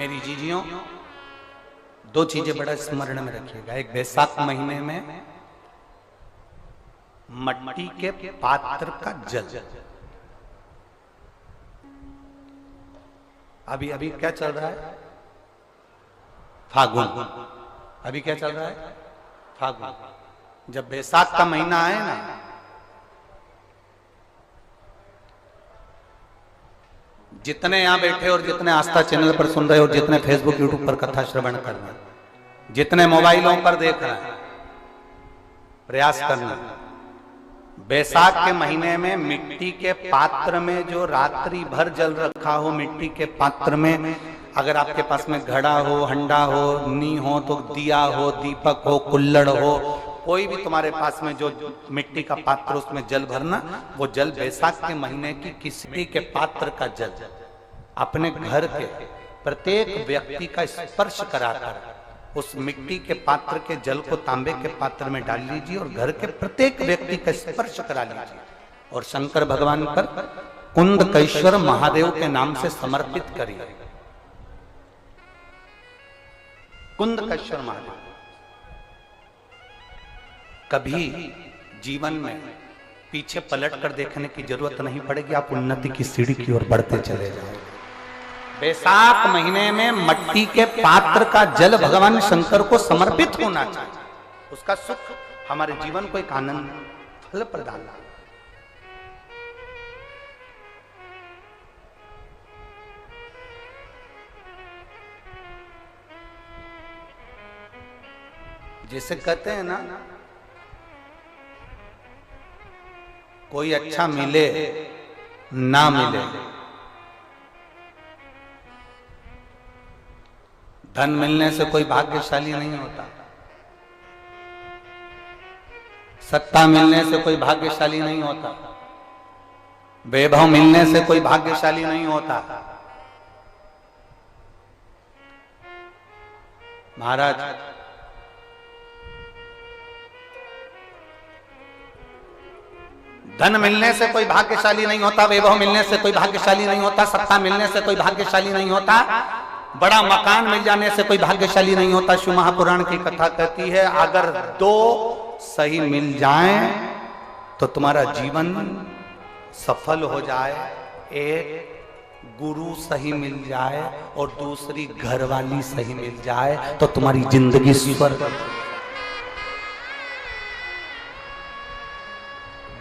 मेरी जीजियों, दो चीजें बड़ा स्मरण में रखिएगा। एक, बैसाख महीने में मट्टी के पात्र का जल। अभी अभी क्या चल रहा है? फागुन। अभी क्या चल रहा है? फागुन। जब बैसाख का महीना आए ना, जितने यहां बैठे और जितने आस्था चैनल पर सुन रहे हो, जितने फेसबुक यूट्यूब पर कथा श्रवण कर रहे हैं, जितने मोबाइलों पर देख रहे हैं, प्रयास करना, बैसाख के महीने में मिट्टी के पात्र में जो रात्रि भर जल रखा हो, मिट्टी के पात्र में, अगर आपके पास में घड़ा हो, हंडा हो, नी हो, तो दिया हो, दीपक हो, कुल्लड़ हो, कोई भी तुम्हारे पास में जो मिट्टी का पात्र, उसमें जल भरना। वो जल बैसाख के महीने की किसी के पात्र का जल अपने घर के प्रत्येक व्यक्ति का स्पर्श कराकर उस मिट्टी के पात्र के जल को तांबे के पात्र में डाल लीजिए और घर के प्रत्येक व्यक्ति का स्पर्श करा लीजिए और शंकर भगवान पर कुंदकेश्वर महादेव के नाम से समर्पित करिए। कुंदकेश्वर महादेव। कभी जीवन में पीछे पलट कर देखने की जरूरत नहीं पड़ेगी, आप उन्नति की सीढ़ी की ओर बढ़ते चले जाओगे। बैसाख महीने में मट्टी के पात्र का जल भगवान शंकर को समर्पित होना चाहिए। उसका सुख हमारे जीवन को एक आनंद फल प्रदान। जैसे कहते हैं ना, कोई अच्छा मिले ना मिले, धन मिलने से कोई भाग्यशाली नहीं होता, सत्ता मिलने से कोई भाग्यशाली नहीं होता, वैभव मिलने से कोई भाग्यशाली नहीं होता। महाराज, धन मिलने से कोई भाग्यशाली नहीं होता, वैभव मिलने से कोई भाग्यशाली नहीं होता, सत्ता मिलने से कोई भाग्यशाली नहीं होता, बड़ा मकान मिल जाने से कोई भाग्यशाली नहीं होता। शिव महापुराण की कथा कहती है, अगर दो सही मिल जाएं तो तुम्हारा जीवन सफल हो जाए। एक गुरु सही मिल जाए और दूसरी घरवाली सही मिल जाए तो तुम्हारी जिंदगी स्वर्ग।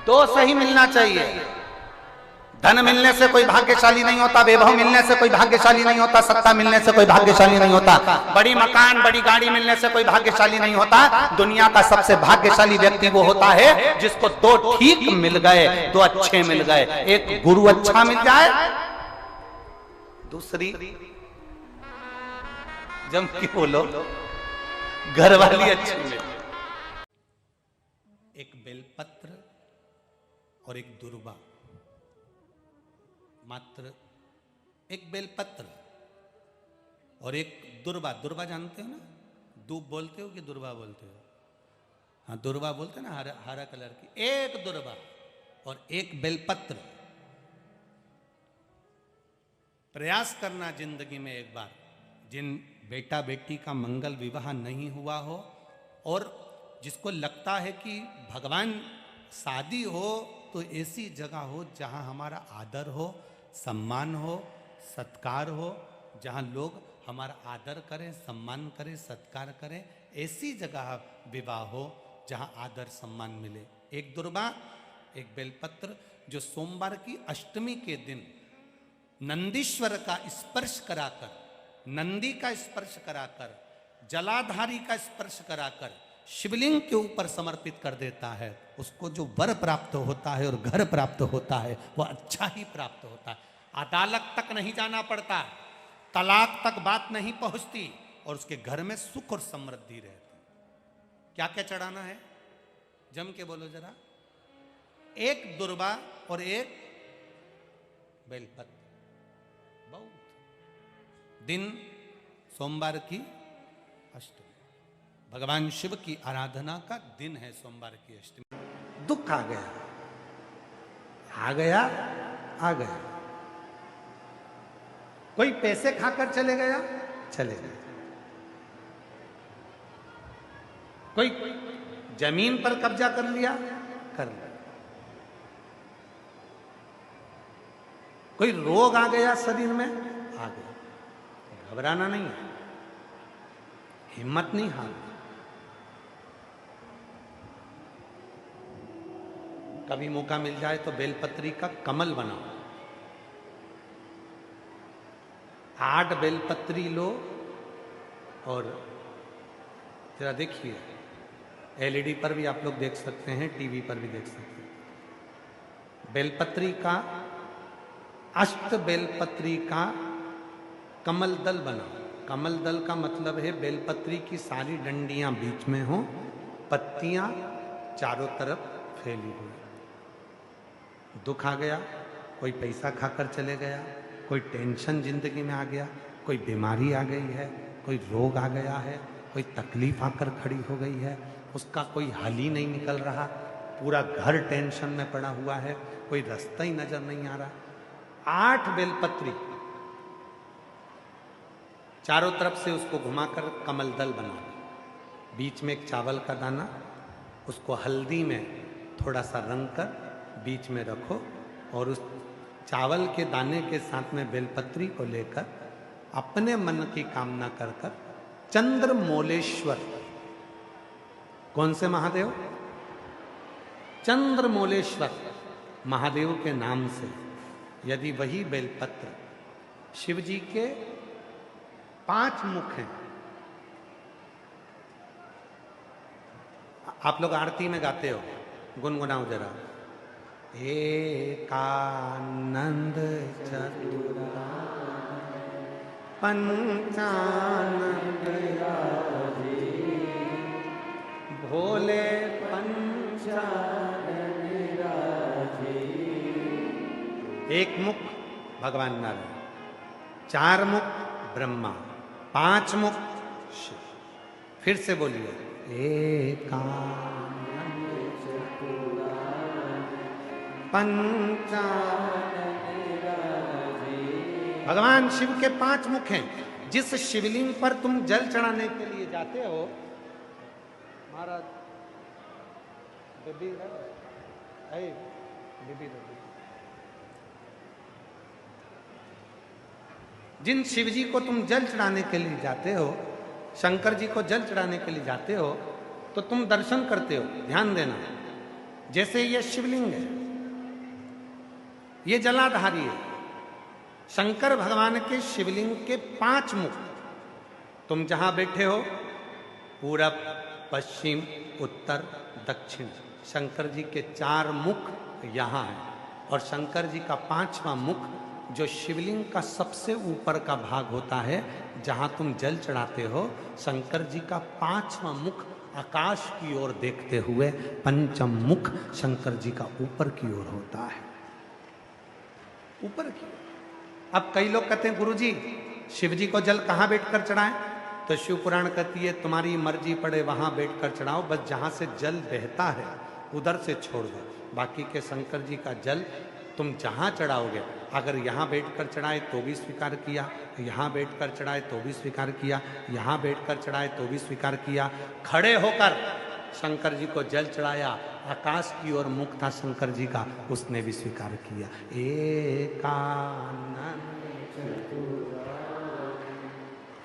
दो सही मिलना चाहिए। धन मिलने से कोई भाग्यशाली नहीं होता, वैभव मिलने से कोई भाग्यशाली नहीं होता, सत्ता मिलने से कोई भाग्यशाली नहीं होता, बड़ी मकान बड़ी गाड़ी मिलने से कोई भाग्यशाली नहीं होता। दुनिया का सबसे भाग्यशाली व्यक्ति वो होता है जिसको दो ठीक मिल गए, दो अच्छे मिल गए। एक गुरु अच्छा मिल जाए, दूसरी जम की बोलो घरवाली अच्छी मिले। एक बेलपत्र और एक दुर्वा, मात्र एक बेलपत्र और एक दुर्वा। दुर्वा जानते हो ना? दूब बोलते हो कि दुर्वा बोलते हो? हाँ, दुर्वा बोलते ना, हरा हरा कलर की। एक दुर्वा और एक बेलपत्र। प्रयास करना जिंदगी में एक बार, जिन बेटा बेटी का मंगल विवाह नहीं हुआ हो और जिसको लगता है कि भगवान शादी हो तो ऐसी जगह हो जहां हमारा आदर हो, सम्मान हो, सत्कार हो, जहां लोग हमारा आदर करें, सम्मान करें, सत्कार करें, ऐसी जगह विवाह हो जहां आदर सम्मान मिले। एक दुर्वा, एक बेलपत्र, जो सोमवार की अष्टमी के दिन नंदीश्वर का स्पर्श कराकर, नंदी का स्पर्श कराकर, जलाधारी का स्पर्श कराकर शिवलिंग के ऊपर समर्पित कर देता है, उसको जो वर प्राप्त होता है और घर प्राप्त होता है वह अच्छा ही प्राप्त होता है। अदालत तक नहीं जाना पड़ता, तलाक तक बात नहीं पहुंचती और उसके घर में सुख और समृद्धि रहती। क्या क्या चढ़ाना है? जम के बोलो जरा। एक दुर्वा और एक बेलपत्र। बहुत दिन सोमवार की अष्टमी, भगवान शिव की आराधना का दिन है सोमवार की अष्टमी। दुख आ गया, आ गया, आ गया। कोई पैसे खाकर चले गया, चले गए। कोई जमीन पर कब्जा कर लिया, कर लिया। कोई रोग आ गया शरीर में, आ गया। घबराना नहीं है, हिम्मत नहीं हारना। कभी मौका मिल जाए तो बेलपत्री का कमल बनाओ, 8 बेलपत्री लो और जरा देखिए, एलईडी पर भी आप लोग देख सकते हैं, टीवी पर भी देख सकते हैं। बेलपत्री का, अष्ट बेलपत्री का कमल दल बनाओ। कमल दल का मतलब है बेलपत्री की सारी डंडियां बीच में हो, पत्तियां चारों तरफ फैली हुई। दुख आ गया, कोई पैसा खाकर चले गया, कोई टेंशन जिंदगी में आ गया, कोई बीमारी आ गई है, कोई रोग आ गया है, कोई तकलीफ आकर खड़ी हो गई है, उसका कोई हल ही नहीं निकल रहा, पूरा घर टेंशन में पड़ा हुआ है, कोई रास्ता ही नजर नहीं आ रहा। 8 बेलपत्री चारों तरफ से उसको घुमाकर कमल दल बना दो। बीच में एक चावल का दाना, उसको हल्दी में थोड़ा सा रंग कर बीच में रखो और उस चावल के दाने के साथ में बेलपत्री को लेकर अपने मन की कामना कर कर चंद्रमौलेश्वर, कौन से महादेव? चंद्रमौलेश्वर महादेव के नाम से यदि वही बेलपत्र, शिव जी के 5 मुख हैं। आप लोग आरती में गाते हो, गुनगुनाओ जरा। एकानंद चतुरा पंचानंद भोले एक मुख भगवान नारायण, 4 मुख ब्रह्मा, 5 मुख शिव। फिर से बोलिए, एकानंद भगवान शिव के 5 मुख हैं। जिस शिवलिंग पर तुम जल चढ़ाने के लिए जाते हो, महाराज जिन शिव जी को तुम जल चढ़ाने के लिए जाते हो, शंकर जी को जल चढ़ाने के लिए जाते हो, तो तुम दर्शन करते हो। ध्यान देना, जैसे ये शिवलिंग है, ये जलाधारी है। शंकर भगवान के शिवलिंग के 5 मुख, तुम जहां बैठे हो, पूरब, पश्चिम, उत्तर, दक्षिण, शंकर जी के 4 मुख यहां हैं। और शंकर जी का 5वां मुख, जो शिवलिंग का सबसे ऊपर का भाग होता है, जहां तुम जल चढ़ाते हो, शंकर जी का 5वां मुख आकाश की ओर देखते हुए, पंचम मुख शंकर जी का ऊपर की ओर होता है, ऊपर की ओर। अब कई लोग कहते हैं, गुरुजी शिव जी को जल कहाँ बैठकर चढ़ाएं? तो शिव पुराण कहती है, तुम्हारी मर्जी पड़े वहां बैठकर चढ़ाओ, बस जहां से जल बहता है उधर से छोड़ दो। बाकी के शंकर जी का जल तुम जहां चढ़ाओगे, अगर यहाँ बैठकर चढ़ाए तो भी स्वीकार किया, यहाँ बैठकर चढ़ाए तो भी स्वीकार किया, यहाँ बैठकर चढ़ाए तो भी स्वीकार किया। खड़े होकर शंकर जी को जल चढ़ाया, आकाश की ओर मुख था शंकर जी का, उसने भी स्वीकार किया। एकानंद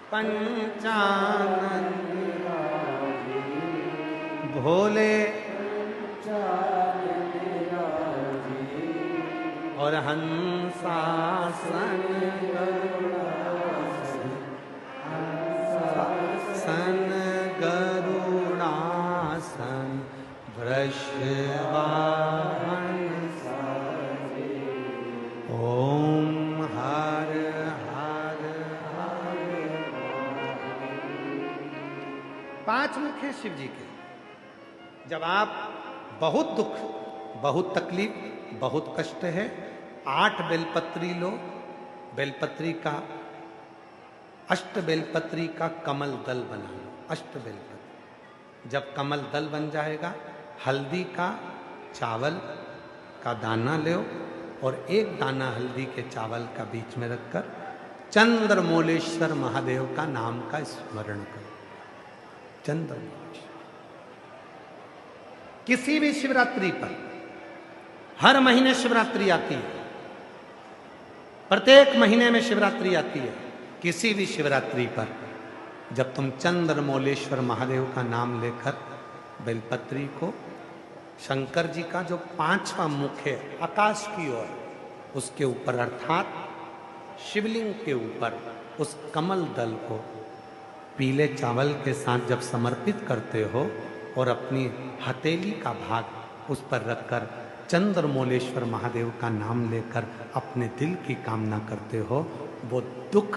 पंचानंद भोले और हंसासन गरुड़ासन वृषवाहन ओम हर हर हर। 5 मुख है शिव जी के। जब आप बहुत दुख, बहुत तकलीफ, बहुत कष्ट है, 8 बेलपत्री लो, बेलपत्री का, अष्ट बेलपत्री का कमल दल बना लो। अष्ट बेलपत्री, जब कमल दल बन जाएगा, हल्दी का चावल का दाना लो और एक दाना हल्दी के चावल का बीच में रखकर चंद्रमौलेश्वर महादेव का नाम का स्मरण करो। चंद्रमौलेश्वर किसी भी शिवरात्रि पर, हर महीने शिवरात्रि आती है, प्रत्येक महीने में शिवरात्रि आती है, किसी भी शिवरात्रि पर जब तुम चंद्रमौलेश्वर महादेव का नाम लेकर बेलपत्री को, शंकर जी का जो 5वां मुख है आकाश की ओर, उसके ऊपर अर्थात शिवलिंग के ऊपर उस कमल दल को पीले चावल के साथ जब समर्पित करते हो और अपनी हथेली का भाग उस पर रखकर चंद्रमौलेश्वर महादेव का नाम लेकर अपने दिल की कामना करते हो, वो दुख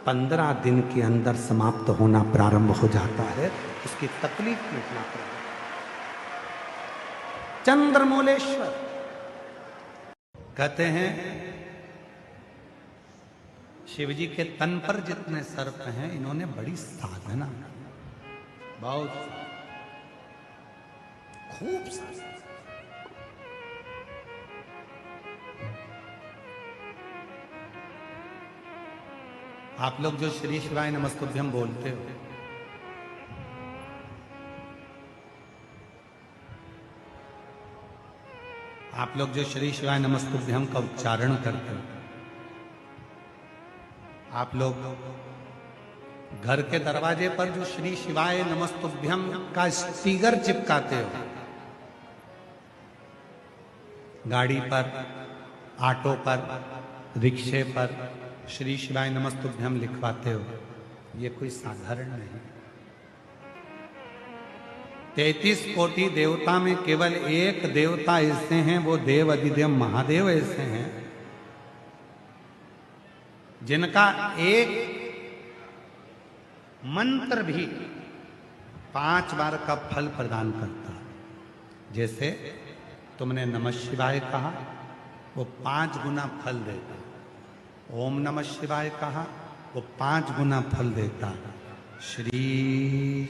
15 दिन के अंदर समाप्त होना प्रारंभ हो जाता है, उसकी तकलीफ मिटना प्रारंभ। चंद्रमौलेश्वर कहते हैं शिवजी के तन पर जितने सर्प हैं, इन्होंने बड़ी साधना, बहुत खूब साधना। आप लोग जो श्री शिवाय नमस्तुभ्यम बोलते हो, आप लोग जो श्री शिवाय नमस्तुभ्यम का उच्चारण करते हो, आप लोग घर के दरवाजे पर जो श्री शिवाय नमस्तुभ्यम का स्टीकर चिपकाते हो, गाड़ी पर, ऑटो पर, रिक्शे पर श्री शिवाय नमस्तुभ्यम लिखवाते हो, ये कोई साधारण नहीं। 33 कोटि देवता में केवल एक देवता ऐसे हैं, वो देव अधिदेव महादेव ऐसे हैं जिनका एक मंत्र भी 5 बार का फल प्रदान करता है। जैसे तुमने नमः शिवाय कहा, वो 5 गुना फल देता। ओम नमः शिवाय कहा, वो 5 गुना फल देता। श्री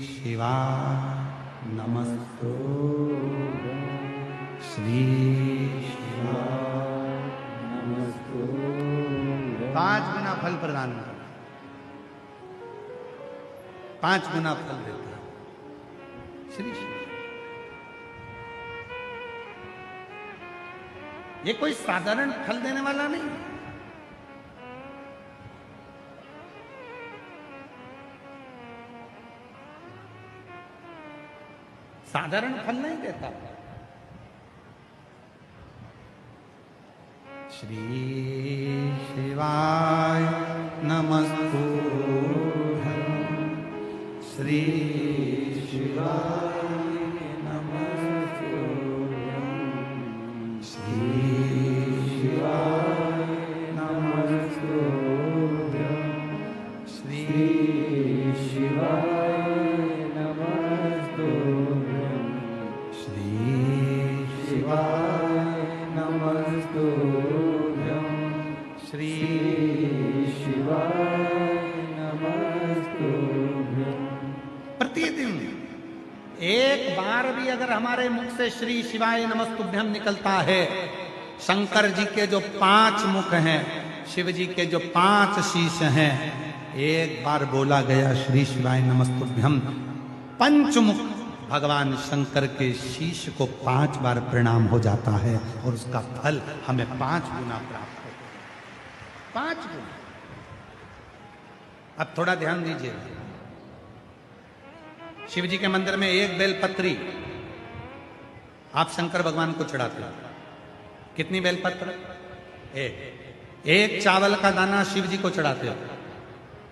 शिवाय नमस्तुभ्यं, श्री शिवाय नमस्तुभ्यं, 5 गुना फल प्रदान करता, 5 गुना फल देता श्री शिवाय। ये कोई साधारण फल देने वाला नहीं है। साधारण फल नहीं देता। श्री शिवाय नमस्तुभ्यं, श्री शिवाय नमस्तुभ्यं, श्री शिवाय नमस्तुभ्यं, श्री शिवाय नमस्तुभ्यं, श्री शिवाय नमस्तुभ्यं, श्री शिवाय नमस्तुभ्यं। प्रतिदिन एक बार भी अगर हमारे मुख से श्री शिवाय नमस्तुभ्यं निकलता है, शंकर जी के जो 5 मुख हैं, शिव जी के जो 5 शीश हैं, एक बार बोला गया श्री शिवाय नमस्तुभ्यं, पंचमुख भगवान शंकर के शीश को 5 बार प्रणाम हो जाता है और उसका फल हमें 5 गुना प्राप्त होता है। 5 गुना। अब थोड़ा ध्यान दीजिए, शिव जी के मंदिर में एक बेलपत्री आप शंकर भगवान को चढ़ाते हो। कितनी बेलपत्र? एक चावल का दाना शिव जी को चढ़ाते हो।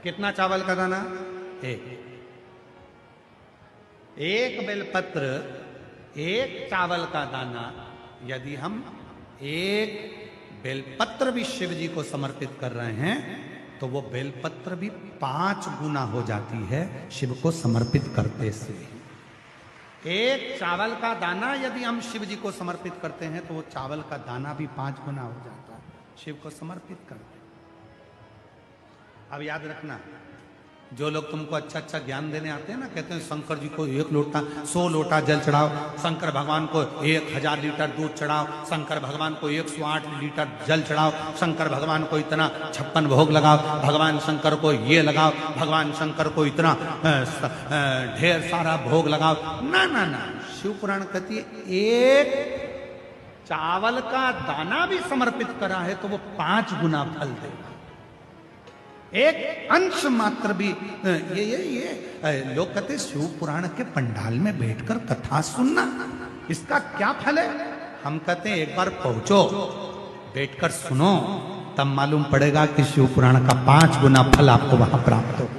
कितना चावल का दाना? एक बेलपत्र, एक चावल का दाना। यदि हम एक बेलपत्र भी शिव जी को समर्पित कर रहे हैं तो वो बेलपत्र भी 5 गुना हो जाती है शिव को समर्पित करते से। एक चावल का दाना यदि हम शिव जी को समर्पित करते हैं तो वो चावल का दाना भी 5 गुना हो जाता है शिव को समर्पित करते। अब याद रखना, जो लोग तुमको अच्छा अच्छा ज्ञान देने आते हैं ना, कहते हैं शंकर जी को 1 लोटा 100 लोटा जल चढ़ाओ, शंकर भगवान को 1000 लीटर दूध चढ़ाओ, शंकर भगवान को 108 लीटर जल चढ़ाओ, शंकर भगवान को इतना 56 भोग लगाओ, भगवान शंकर को ये लगाओ, भगवान शंकर को इतना ढेर सारा भोग लगाओ। ना ना ना, शिव पुराण कहती है एक चावल का दाना भी समर्पित करा है तो वो 5 गुना फल देगा। एक अंश मात्र भी ये लोग कहते शिव पुराण के पंडाल में बैठकर कथा सुनना इसका क्या फल है। हम कहते हैं एक बार पहुंचो, बैठकर सुनो, तब मालूम पड़ेगा कि शिव पुराण का 5 गुना फल आपको वहां प्राप्त हो।